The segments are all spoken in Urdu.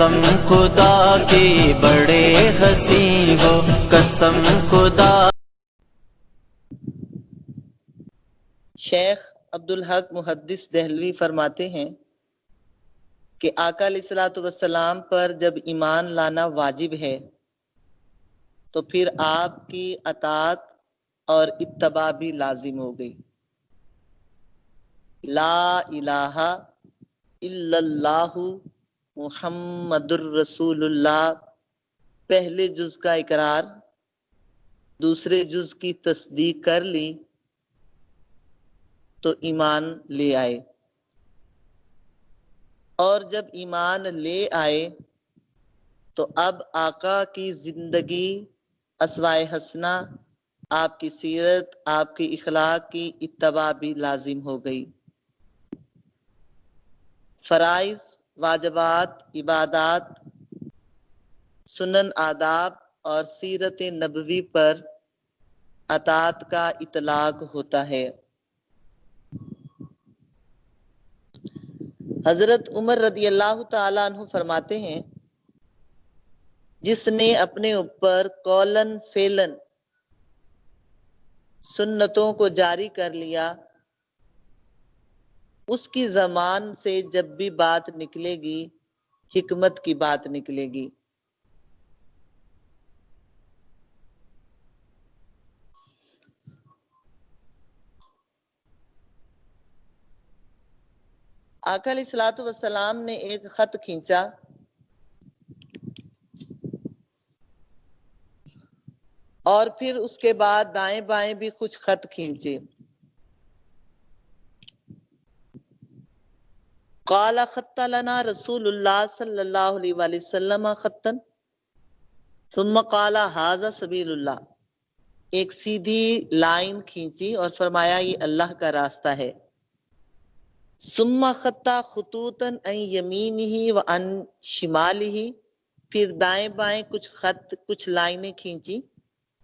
قسم خدا کی بڑے حسین ہو، قسم خدا۔ شیخ عبدالحق محدث دہلوی فرماتے ہیں کہ آقا علیہ الصلوۃ والسلام پر جب ایمان لانا واجب ہے تو پھر آپ کی اطاعت اور اتباع بھی لازم ہو گئی۔ لا الہ الا اللہ محمد الرسول اللہ، پہلے جز کا اقرار، دوسرے جز کی تصدیق کر لی تو ایمان لے آئے، اور جب ایمان لے آئے تو اب آقا کی زندگی، اسوائے حسنہ، آپ کی سیرت، آپ کی اخلاق کی اتباع بھی لازم ہو گئی۔ فرائض، واجبات، عبادات، سنن، آداب اور سیرت نبوی پر اطاعت کا اطلاق ہوتا ہے۔ حضرت عمر رضی اللہ تعالیٰ عنہ فرماتے ہیں، جس نے اپنے اوپر قولاً فعلاً سنتوں کو جاری کر لیا، اس کی زبان سے جب بھی بات نکلے گی حکمت کی بات نکلے گی۔ آقا علیہ الصلوۃ والسلام نے ایک خط کھینچا، اور پھر اس کے بعد دائیں بائیں بھی کچھ خط کھینچے۔ قال خط لنا رسول اللہ صلی اللہ علیہ وآلہ وسلم خطا ثم قال ھذا سبیل اللہ، ایک سیدھی لائن کھینچی اور فرمایا یہ اللہ کا راستہ ہے۔ ثم خط خطوطا عن یمینہ وعن شمالہ، پھر دائیں بائیں کچھ خط، کچھ لائنیں کھینچی۔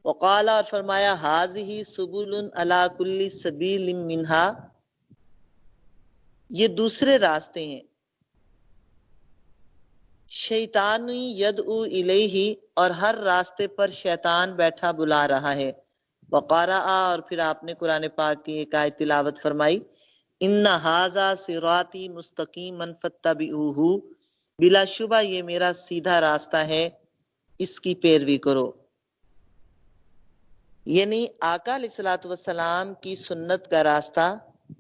وقال، اور فرمایا ھذہ سبل علی کل سبیل منہا، یہ دوسرے راستے ہیں۔ شیطان یدعو الیہ، اور ہر راستے پر شیطان بیٹھا بلا رہا ہے۔ وقرأ، اور پھر آپ نے قرآن پاک کی ایک آیت تلاوت فرمائی، ان ھذا صراطی مستقیما فاتبعوہ، بلا شبہ یہ میرا سیدھا راستہ ہے، اس کی پیروی کرو۔ یعنی آقا علیہ الصلوۃ والسلام کی سنت کا راستہ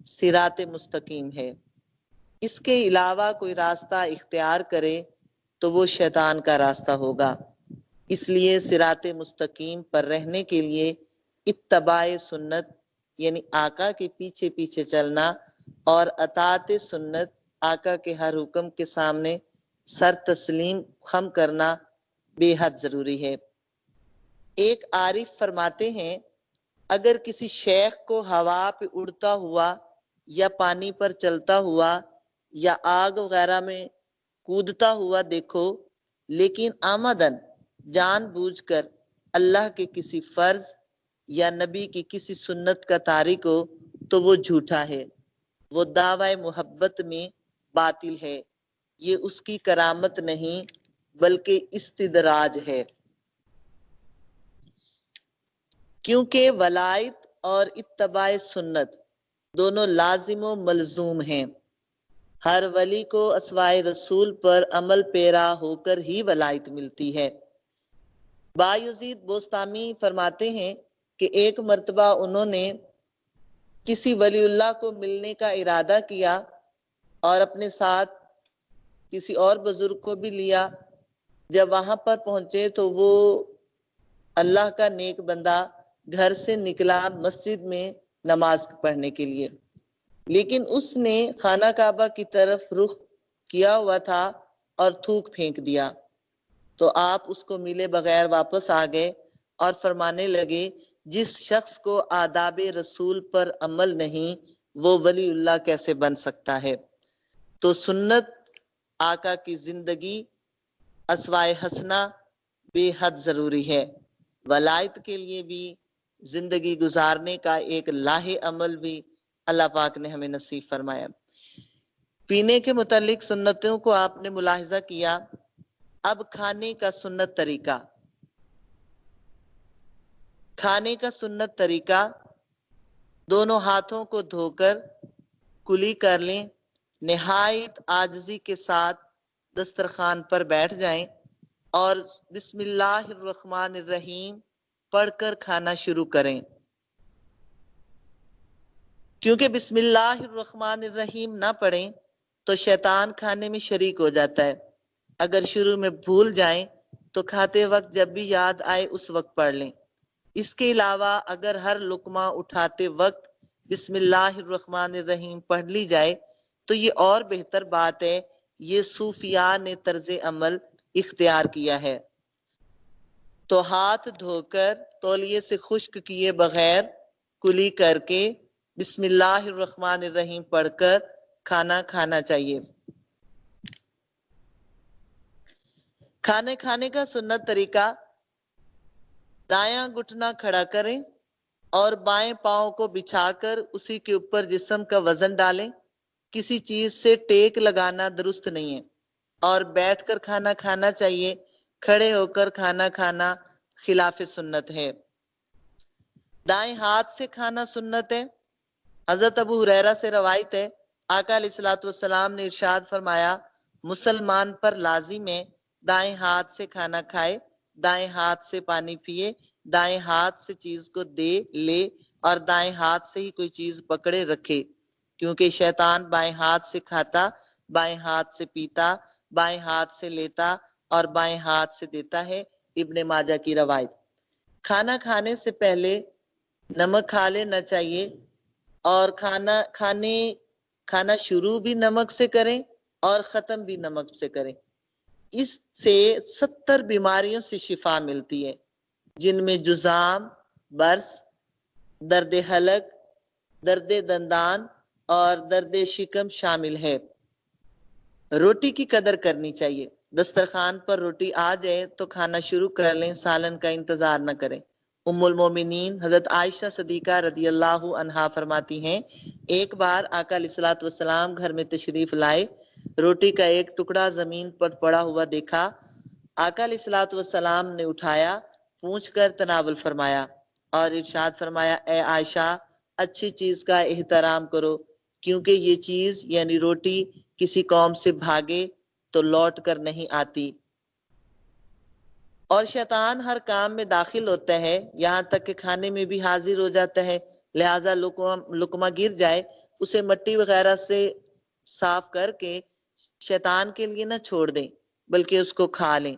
صراط مستقیم ہے۔ اس کے علاوہ کوئی راستہ اختیار کرے تو وہ شیطان کا راستہ ہوگا۔ اس لیے صراط مستقیم پر رہنے کے لیے اتباع سنت، یعنی آقا کے پیچھے پیچھے چلنا، اور اطاعت سنت، آقا کے ہر حکم کے سامنے سر تسلیم خم کرنا بے حد ضروری ہے۔ ایک عارف فرماتے ہیں، اگر کسی شیخ کو ہوا پہ اڑتا ہوا یا پانی پر چلتا ہوا یا آگ وغیرہ میں کودتا ہوا دیکھو، لیکن آمدن جان بوجھ کر اللہ کے کسی فرض یا نبی کی کسی سنت کا تارک ہو تو وہ جھوٹا ہے، وہ دعوی محبت میں باطل ہے، یہ اس کی کرامت نہیں بلکہ استدراج ہے۔ کیونکہ ولایت اور اتباع سنت دونوں لازم و ملزوم ہیں۔ ہر ولی کو اسوائے رسول پر عمل پیرا ہو کر ہی ولایت ملتی ہے۔ بایزید بوستامی فرماتے ہیں کہ ایک مرتبہ انہوں نے کسی ولی اللہ کو ملنے کا ارادہ کیا اور اپنے ساتھ کسی اور بزرگ کو بھی لیا۔ جب وہاں پر پہنچے تو وہ اللہ کا نیک بندہ گھر سے نکلا مسجد میں نماز پڑھنے کے لیے، لیکن اس نے خانہ کعبہ کی طرف رخ کیا ہوا تھا اور تھوک پھینک دیا، تو آپ اس کو ملے بغیر واپس آ گئے اور فرمانے لگے، جس شخص کو آداب رسول پر عمل نہیں وہ ولی اللہ کیسے بن سکتا ہے؟ تو سنت، آقا کی زندگی، اسوائے حسنہ بے حد ضروری ہے۔ ولایت کے لیے بھی زندگی گزارنے کا ایک لاہ عمل بھی اللہ پاک نے ہمیں نصیب فرمایا۔ پینے کے متعلق سنتوں کو آپ نے ملاحظہ کیا اب کھانے کا سنت طریقہ، کھانے کا سنت طریقہ، دونوں ہاتھوں کو دھو کر کلی کر لیں، نہایت عاجزی کے ساتھ دسترخوان پر بیٹھ جائیں اور بسم اللہ الرحمن الرحیم پڑھ کر کھانا شروع کریں۔ کیونکہ بسم اللہ الرحمن الرحیم نہ پڑھیں تو شیطان کھانے میں شریک ہو جاتا ہے۔ اگر شروع میں بھول جائیں تو کھاتے وقت جب بھی یاد آئے اس وقت پڑھ لیں۔ اس کے علاوہ اگر ہر لقمہ اٹھاتے وقت بسم اللہ الرحمن الرحیم پڑھ لی جائے تو یہ اور بہتر بات ہے۔ یہ صوفیاء نے طرز عمل اختیار کیا ہے۔ تو ہاتھ دھو کر تولیے سے خشک کیے بغیر کلی کر کے بسم اللہ الرحمن الرحیم پڑھ کر کھانا کھانا چاہیے۔ کھانے کھانے کا سنت طریقہ، دایاں گھٹنا کھڑا کریں اور بائیں پاؤں کو بچھا کر اسی کے اوپر جسم کا وزن ڈالیں۔ کسی چیز سے ٹیک لگانا درست نہیں ہے اور بیٹھ کر کھانا کھانا چاہیے۔ کھڑے ہو کر کھانا کھانا خلاف سنت ہے۔ دائیں ہاتھ سے کھانا سنت ہے۔ حضرت ابو ہریرہ سے روایت ہے، آقا علیہ الصلوۃ والسلام نے ارشاد فرمایا، مسلمان پر لازم ہے دائیں ہاتھ سے کھانا کھائے، دائیں ہاتھ سے پانی پیے، دائیں ہاتھ سے چیز کو دے لے اور دائیں ہاتھ سے ہی کوئی چیز پکڑے رکھے، کیونکہ شیطان بائیں ہاتھ سے کھاتا، بائیں ہاتھ سے پیتا، بائیں ہاتھ سے لیتا اور بائیں ہاتھ سے دیتا ہے۔ ابن ماجہ کی روایت۔ کھانا کھانے سے پہلے نمک کھا لینا چاہیے اور کھانا شروع بھی نمک سے کریں اور ختم بھی نمک سے کریں۔ اس سے 70 بیماریوں سے شفا ملتی ہے، جن میں جذام، برس، درد حلق، درد دندان اور درد شکم شامل ہے۔ روٹی کی قدر کرنی چاہیے۔ دسترخوان پر روٹی آ جائے تو کھانا شروع کر لیں، سالن کا انتظار نہ کریں۔ ام المومنین حضرت عائشہ صدیقہ رضی اللہ عنہا فرماتی ہیں، ایک بار آقا علیہ الصلوۃ والسلام گھر میں تشریف لائے، روٹی کا ایک ٹکڑا زمین پر پڑا ہوا دیکھا۔ آقا علیہ الصلوۃ والسلام نے اٹھایا، پوچھ کر تناول فرمایا اور ارشاد فرمایا، اے عائشہ، اچھی چیز کا احترام کرو، کیونکہ یہ چیز یعنی روٹی کسی قوم سے بھاگے تو لوٹ کر نہیں آتی، اور شیطان ہر کام میں داخل ہوتا ہے، یہاں تک کہ کھانے میں بھی حاضر ہو جاتا ہے۔ لہٰذا لقمہ گر جائے اسے مٹی وغیرہ سے صاف کر کے شیطان کے لیے نہ چھوڑ دیں بلکہ اس کو کھا لیں،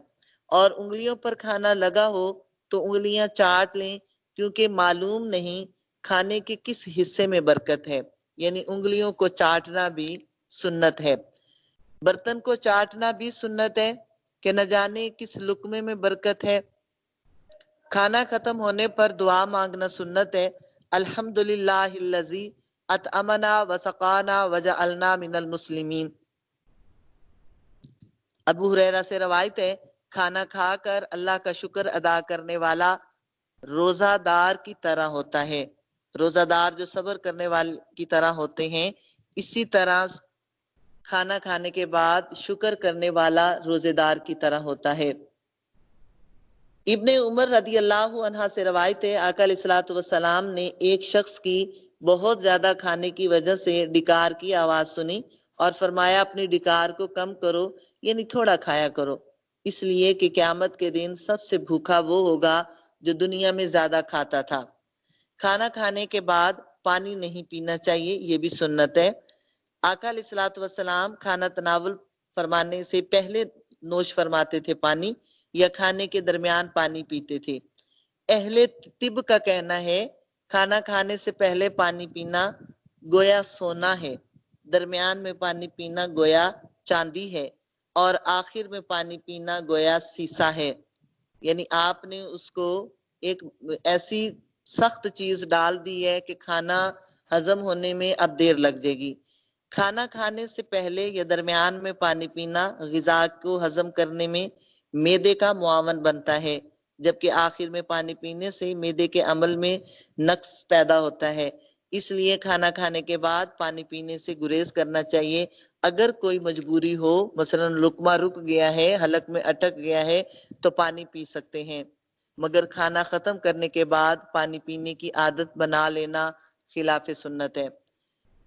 اور انگلیوں پر کھانا لگا ہو تو انگلیاں چاٹ لیں، کیونکہ معلوم نہیں کھانے کے کس حصے میں برکت ہے، یعنی انگلیوں کو چاٹنا بھی سنت ہے۔ برتن کو چاٹنا بھی سنت ہے کہ نہ جانے کس لقمے میں برکت ہے۔ کھانا ختم ہونے پر دعا مانگنا سنت ہے، الحمدللہ الذی اطعمنا وسقانا وجعلنا من المسلمین۔ ابو ہریرہ سے روایت ہے، کھانا کھا کر اللہ کا شکر ادا کرنے والا روزہ دار کی طرح ہوتا ہے۔ روزہ دار جو صبر کرنے والے کی طرح ہوتے ہیں، اسی طرح کھانا کھانے کے بعد شکر کرنے والا روزے دار کی طرح ہوتا ہے۔ ابن عمر رضی اللہ عنہ سے روایت ہے، آقا علیہ الصلوۃ والسلام نے ایک شخص کی بہت زیادہ کھانے کی وجہ سے ڈکار کی آواز سنی اور فرمایا، اپنی ڈکار کو کم کرو، یعنی تھوڑا کھایا کرو، اس لیے کہ قیامت کے دن سب سے بھوکا وہ ہوگا جو دنیا میں زیادہ کھاتا تھا۔ کھانا کھانے کے بعد پانی نہیں پینا چاہیے، یہ بھی سنت ہے۔ آقا علیہ الصلوۃ والسلام کھانا تناول فرمانے سے پہلے نوش فرماتے تھے پانی، یا کھانے کے درمیان پانی پیتے تھے۔ اہل طب کا کہنا ہے، کھانا کھانے سے پہلے پانی پینا گویا سونا ہے، درمیان میں پانی پینا گویا چاندی ہے، اور آخر میں پانی پینا گویا سیسا ہے، یعنی آپ نے اس کو ایک ایسی سخت چیز ڈال دی ہے کہ کھانا ہضم ہونے میں اب دیر لگ جائے گی۔ کھانا کھانے سے پہلے یا درمیان میں پانی پینا غذا کو ہضم کرنے میں معدے کا معاون بنتا ہے، جبکہ آخر میں پانی پینے سے معدے کے عمل میں نقص پیدا ہوتا ہے۔ اس لیے کھانا کھانے کے بعد پانی پینے سے گریز کرنا چاہیے۔ اگر کوئی مجبوری ہو، مثلا لقمہ رک گیا ہے، حلق میں اٹک گیا ہے، تو پانی پی سکتے ہیں، مگر کھانا ختم کرنے کے بعد پانی پینے کی عادت بنا لینا خلاف سنت ہے۔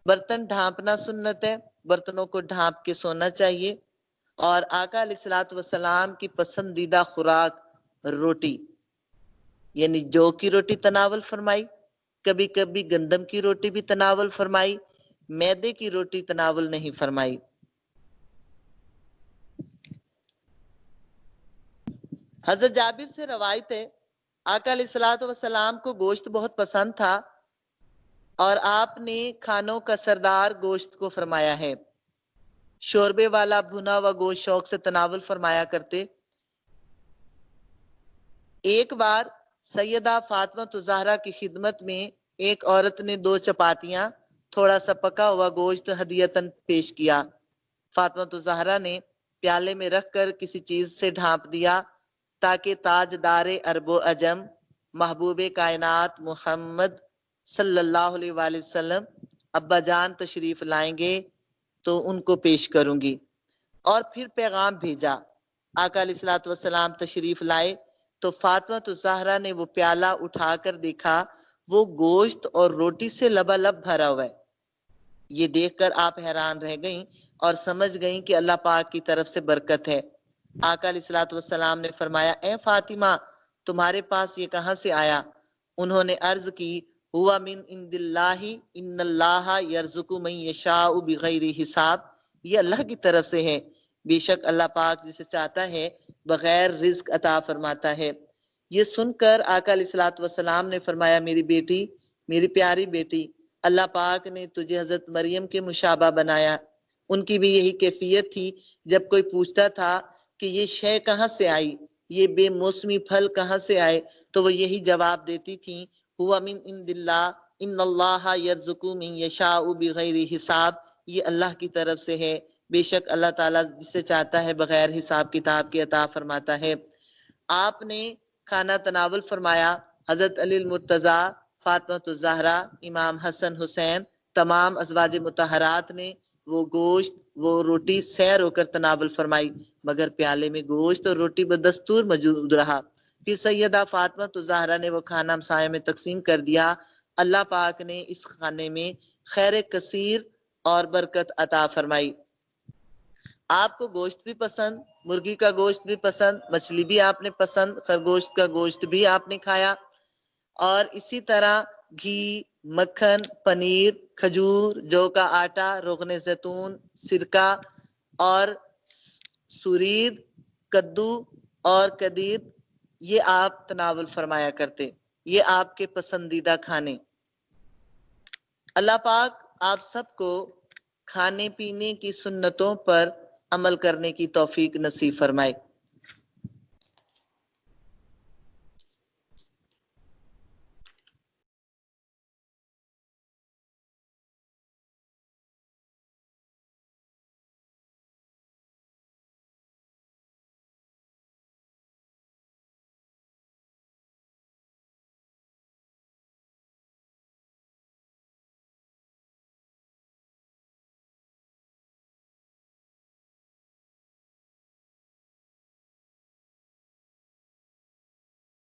برتن ڈھانپنا سنت ہے، برتنوں کو ڈھانپ کے سونا چاہیے۔ اور آقا علیہ الصلوۃ والسلام کی پسندیدہ خوراک روٹی، یعنی جو کی روٹی تناول فرمائی، کبھی کبھی گندم کی روٹی بھی تناول فرمائی، میدے کی روٹی تناول نہیں فرمائی۔ حضرت جابر سے روایت ہے، آقا علیہ الصلوۃ والسلام کو گوشت بہت پسند تھا اور آپ نے کھانوں کا سردار گوشت کو فرمایا ہے۔ شوربے والا بھنا و گوشت شوق سے تناول فرمایا کرتے۔ ایک بار سیدہ فاطمہ زہرا کی خدمت میں ایک عورت نے 2 چپاتیاں، تھوڑا سا پکا ہوا گوشت ہدیتاً پیش کیا۔ فاطمہ زہرا نے پیالے میں رکھ کر کسی چیز سے ڈھانپ دیا تاکہ تاجدار عرب و عجم محبوب کائنات محمد صلی اللہ علیہ وآلہ وسلم ابا جان تشریف لائیں گے تو ان کو پیش کروں گی۔ اور پھر پیغام بھیجا۔ آقا علیہ الصلوۃ والسلام تشریف لائے تو فاطمہ زہرا نے وہ پیالہ اٹھا کر دیکھا، وہ گوشت اور روٹی سے لبالب بھرا ہوا ہے۔ یہ دیکھ کر آپ حیران رہ گئیں اور سمجھ گئیں کہ اللہ پاک کی طرف سے برکت ہے۔ آقا علیہ الصلوۃ والسلام نے فرمایا، اے فاطمہ، تمہارے پاس یہ کہاں سے آیا؟ انہوں نے عرض کی، ہوا من عند اللہ ان اللہ یرزق من یشاء بغیر حساب، یہ اللہ کی طرف سے ہے، بے شک اللہ پاک جسے چاہتا ہے بغیر رزق عطا فرماتا ہے۔ یہ سن کر آقا علیہ الصلوۃ والسلام نے فرمایا، میری بیٹی، میری پیاری بیٹی، اللہ پاک نے تجھے حضرت مریم کے مشابہ بنایا۔ ان کی بھی یہی کیفیت تھی، جب کوئی پوچھتا تھا کہ یہ شے کہاں سے آئی، یہ بے موسمی پھل کہاں سے آئے، تو وہ یہی جواب دیتی تھیں، ہوا من عند اللہ ان اللہ یرزق من یشاء بغیر حساب، یہ اللہ کی طرف سے ہے، بے شک اللہ تعالیٰ جسے چاہتا ہے بغیر حساب کتاب کے عطا فرماتا ہے۔ آپ نے کھانا تناول فرمایا۔ حضرت علی المرتضیٰ، فاطمہ زہرا، امام حسن حسین، تمام ازواج مطہرات نے وہ گوشت، وہ روٹی سیر ہو کر تناول فرمائی، مگر پیالے میں گوشت اور روٹی بدستور موجود رہا۔ پھر سیدہ فاطمہ زہرا نے وہ کھانا ہمسایوں میں تقسیم کر دیا۔ اللہ پاک نے اس کھانے میں خیر کثیر اور برکت عطا فرمائی۔ آپ کو گوشت بھی پسند، مرغی کا گوشت بھی پسند، مچھلی بھی آپ نے پسند، خرگوش کا گوشت بھی آپ نے کھایا، اور اسی طرح گھی، مکھن، پنیر، کھجور، جو کا آٹا، روغن زیتون، سرکہ اور سورید، کدو اور کدید، یہ آپ تناول فرمایا کرتے۔ یہ آپ کے پسندیدہ کھانے۔ اللہ پاک آپ سب کو کھانے پینے کی سنتوں پر عمل کرنے کی توفیق نصیب فرمائے۔